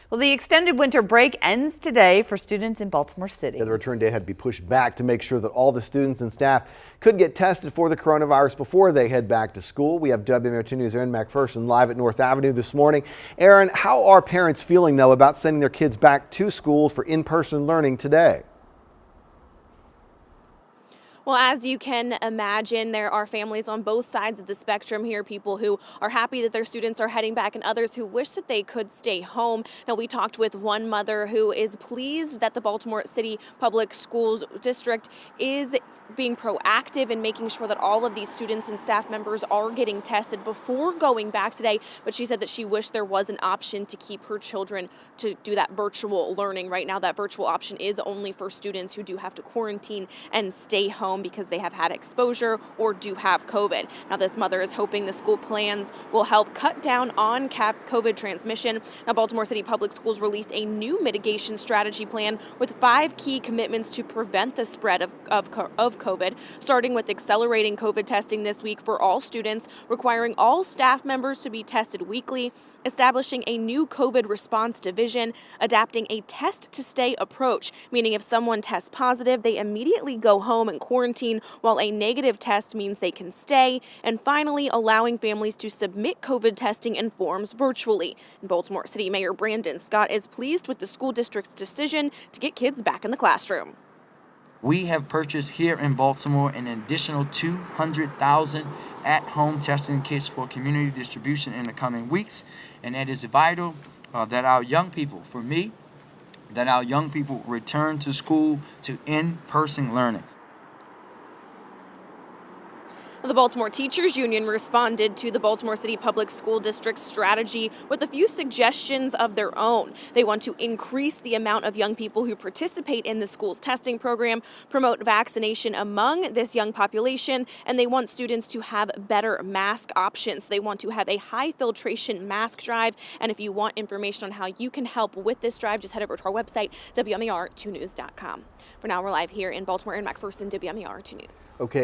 Well, the extended winter break ends today for students in Baltimore City. The return date had to be pushed back to make sure that all the students and staff could get tested for the coronavirus before they head back to school. We have WMAR 2 News' Aaron McPherson live at North Avenue this morning. Aaron, how are parents feeling, though, about sending their kids back to schools for in-person learning today? Well, as you can imagine, there are families on both sides of the spectrum here, people who are happy that their students are heading back and others who wish that they could stay home. Now, we talked with one mother who is pleased that the Baltimore City Public Schools District is being proactive in making sure that all of these students and staff members are getting tested before going back today. But she said that she wished there was an option to keep her children to do that virtual learning. Right now, that virtual option is only for students who do have to quarantine and stay home because they have had exposure or do have COVID. Now, this mother is hoping the school plans will help cut down on COVID transmission. Now, Baltimore City Public Schools released a new mitigation strategy plan with 5 key commitments to prevent the spread of COVID, starting with accelerating COVID testing this week for all students, requiring all staff members to be tested weekly, establishing a new COVID response division, adapting a test-to-stay approach, meaning if someone tests positive, they immediately go home and quarantine, while a negative test means they can stay, and finally allowing families to submit COVID testing and forms virtually. And Baltimore City Mayor Brandon Scott is pleased with the school district's decision to get kids back in the classroom. We have purchased here in Baltimore an additional 200,000 at-home testing kits for community distribution in the coming weeks, and it is vital that our young people, for me, that our young people return to school to in-person learning. The Baltimore Teachers Union responded to the Baltimore City Public School District's strategy with a few suggestions of their own. They want to increase the amount of young people who participate in the school's testing program, promote vaccination among this young population, and they want students to have better mask options. They want to have a high filtration mask drive, and if you want information on how you can help with this drive, just head over to our website, WMAR2news.com. For now, we're live here in Baltimore. Aaron McPherson, WMAR 2 News. Okay.